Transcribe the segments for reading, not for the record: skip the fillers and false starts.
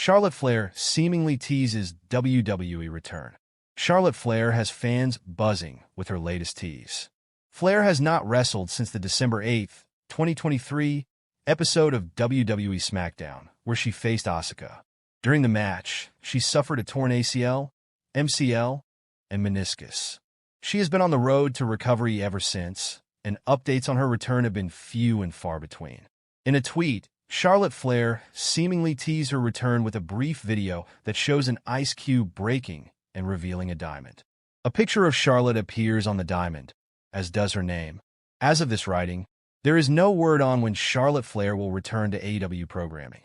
Charlotte Flair seemingly teases WWE return. Charlotte Flair has fans buzzing with her latest tease. Flair has not wrestled since the December 8th, 2023 episode of WWE SmackDown, where she faced Asuka. During the match, she suffered a torn ACL, MCL, and meniscus. She has been on the road to recovery ever since, and updates on her return have been few and far between. In a tweet, Charlotte Flair seemingly teased her return with a brief video that shows an ice cube breaking and revealing a diamond. A picture of Charlotte appears on the diamond, as does her name. As of this writing, there is no word on when Charlotte Flair will return to AEW programming.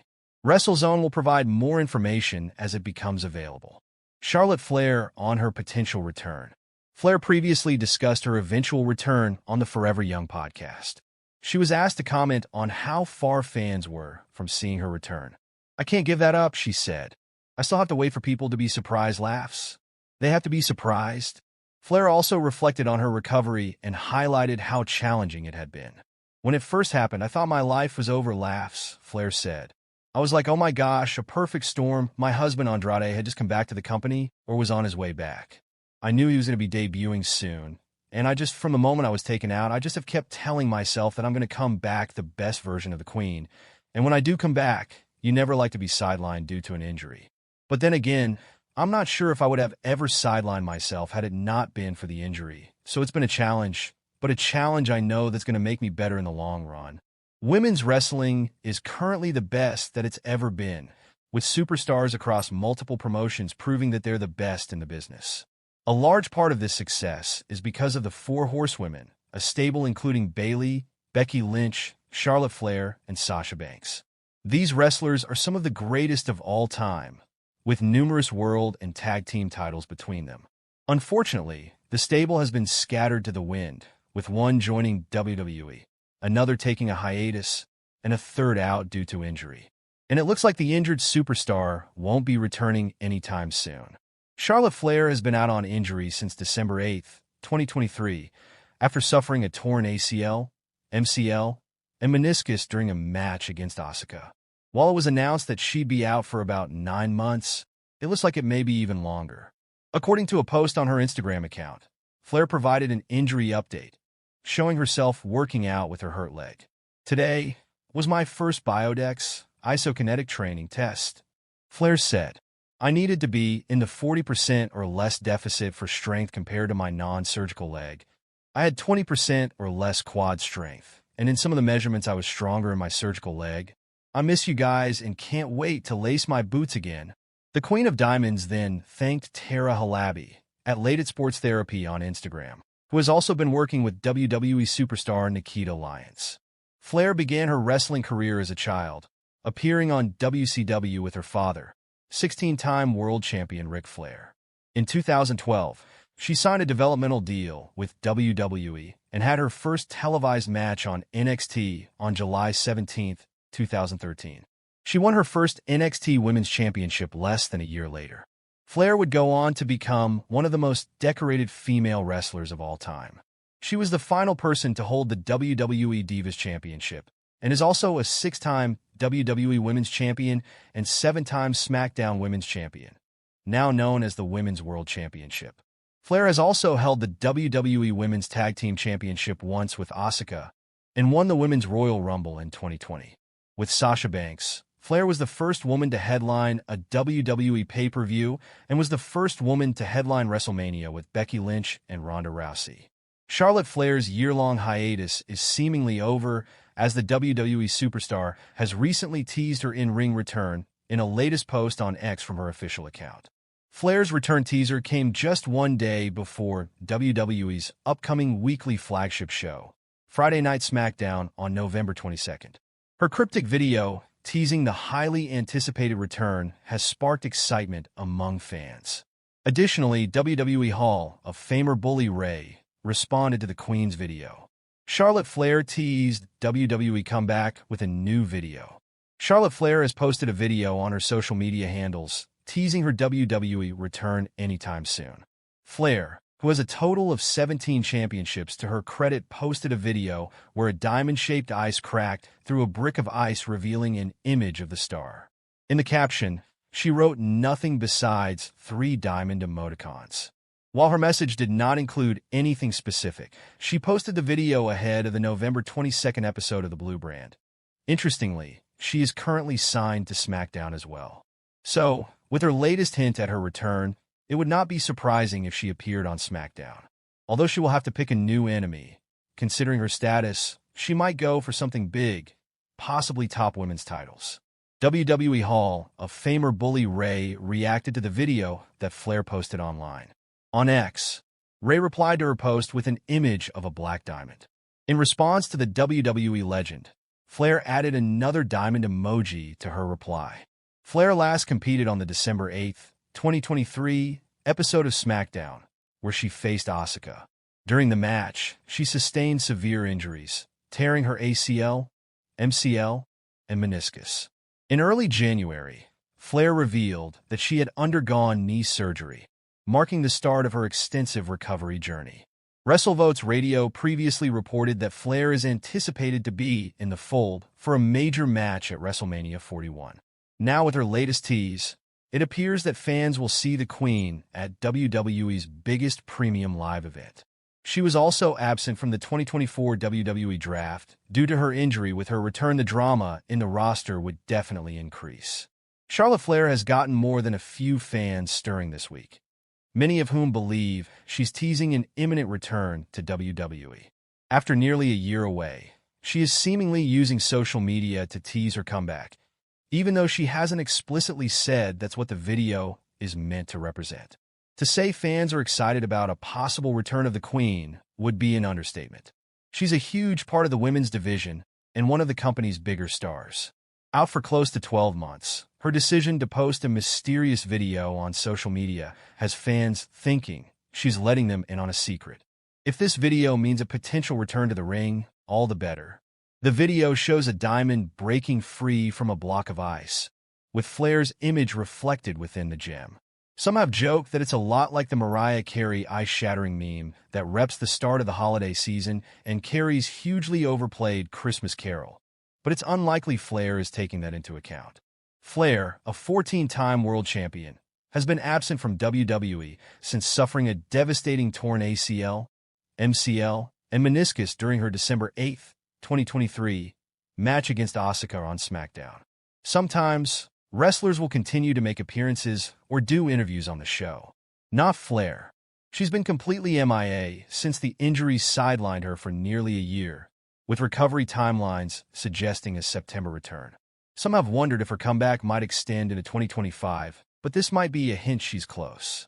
WrestleZone will provide more information as it becomes available. Charlotte Flair on her potential return. Flair previously discussed her eventual return on the Forever Young podcast. She was asked to comment on how far fans were from seeing her return. "I can't give that up," she said. "I still have to wait for people to be surprised laughs. They have to be surprised." Flair also reflected on her recovery and highlighted how challenging it had been. "When it first happened, I thought my life was over laughs," Flair said. "I was like, oh my gosh, a perfect storm. My husband Andrade had just come back to the company or was on his way back. I knew he was going to be debuting soon. And from the moment I was taken out, I just have kept telling myself that I'm going to come back the best version of the Queen. And when I do come back, you never like to be sidelined due to an injury. But then again, I'm not sure if I would have ever sidelined myself had it not been for the injury. So it's been a challenge, but a challenge I know that's going to make me better in the long run." Women's wrestling is currently the best that it's ever been, with superstars across multiple promotions proving that they're the best in the business. A large part of this success is because of the Four Horsewomen, a stable including Bayley, Becky Lynch, Charlotte Flair, and Sasha Banks. These wrestlers are some of the greatest of all time, with numerous world and tag team titles between them. Unfortunately, the stable has been scattered to the wind, with one joining WWE, another taking a hiatus, and a third out due to injury. And it looks like the injured superstar won't be returning anytime soon. Charlotte Flair has been out on injury since December 8th, 2023, after suffering a torn ACL, MCL, and meniscus during a match against Asuka. While it was announced that she'd be out for about 9 months, it looks like it may be even longer. According to a post on her Instagram account, Flair provided an injury update, showing herself working out with her hurt leg. "Today was my first Biodex isokinetic training test," Flair said. "I needed to be in the 40% or less deficit for strength compared to my non-surgical leg. I had 20% or less quad strength, and in some of the measurements I was stronger in my surgical leg. I miss you guys and can't wait to lace my boots again." The Queen of Diamonds then thanked Tara Halaby at Late at Sports Therapy on Instagram, who has also been working with WWE superstar Nikita Lyons. Flair began her wrestling career as a child, appearing on WCW with her father, 16-time world champion Ric Flair. In 2012, she signed a developmental deal with WWE and had her first televised match on NXT on July 17, 2013. She won her first NXT Women's Championship less than a year later. Flair would go on to become one of the most decorated female wrestlers of all time. She was the final person to hold the WWE Divas Championship and is also a 6-time WWE Women's Champion and 7-time SmackDown Women's Champion, now known as the Women's World Championship. Flair has also held the WWE Women's Tag Team Championship once with Asuka and won the Women's Royal Rumble in 2020. With Sasha Banks, Flair was the first woman to headline a WWE pay-per-view and was the first woman to headline WrestleMania with Becky Lynch and Ronda Rousey. Charlotte Flair's year-long hiatus is seemingly over, as the WWE superstar has recently teased her in-ring return in a latest post on X from her official account. Flair's return teaser came just one day before WWE's upcoming weekly flagship show, Friday Night SmackDown on November 22nd. Her cryptic video, teasing the highly anticipated return, has sparked excitement among fans. Additionally, WWE Hall of Famer Bully Ray responded to the Queen's video. Charlotte Flair teased WWE comeback with a new video. Charlotte Flair has posted a video on her social media handles, teasing her WWE return anytime soon. Flair, who has a total of 17 championships to her credit, posted a video where a diamond-shaped ice cracked through a brick of ice, revealing an image of the star. In the caption, She wrote nothing besides 3 diamond emoticons. While her message did not include anything specific, she posted the video ahead of the November 22nd episode of the Blue Brand. Interestingly, she is currently signed to SmackDown as well. So, with her latest hint at her return, it would not be surprising if she appeared on SmackDown. Although she will have to pick a new enemy, considering her status, she might go for something big, possibly top women's titles. WWE Hall of Famer Bully Ray reacted to the video that Flair posted online. On X, Ray replied to her post with an image of a black diamond. In response to the WWE legend, Flair added another diamond emoji to her reply. Flair last competed on the December 8, 2023 episode of SmackDown, where she faced Asuka. During the match, she sustained severe injuries, tearing her ACL, MCL, and meniscus. In early January, Flair revealed that she had undergone knee surgery, marking the start of her extensive recovery journey. WrestleVote's radio previously reported that Flair is anticipated to be in the fold for a major match at WrestleMania 41. Now with her latest tease, it appears that fans will see the Queen at WWE's biggest premium live event. She was also absent from the 2024 WWE Draft due to her injury. With her return, the drama in the roster would definitely increase. Charlotte Flair has gotten more than a few fans stirring this week, many of whom believe she's teasing an imminent return to WWE. After nearly a year away, she is seemingly using social media to tease her comeback, even though she hasn't explicitly said that's what the video is meant to represent. To say fans are excited about a possible return of the Queen would be an understatement. She's a huge part of the women's division and one of the company's bigger stars. Out for close to 12 months, her decision to post a mysterious video on social media has fans thinking she's letting them in on a secret. If this video means a potential return to the ring, all the better. The video shows a diamond breaking free from a block of ice, with Flair's image reflected within the gem. Some have joked that it's a lot like the Mariah Carey ice-shattering meme that reps the start of the holiday season and Carey's hugely overplayed Christmas Carol. But it's unlikely Flair is taking that into account. Flair, a 14-time world champion, has been absent from WWE since suffering a devastating torn ACL, MCL, and meniscus during her December 8, 2023 match against Asuka on SmackDown. Sometimes, wrestlers will continue to make appearances or do interviews on the show. Not Flair. She's been completely MIA since the injuries sidelined her for nearly a year, with recovery timelines suggesting a September return. Some have wondered if her comeback might extend into 2025, but this might be a hint she's close.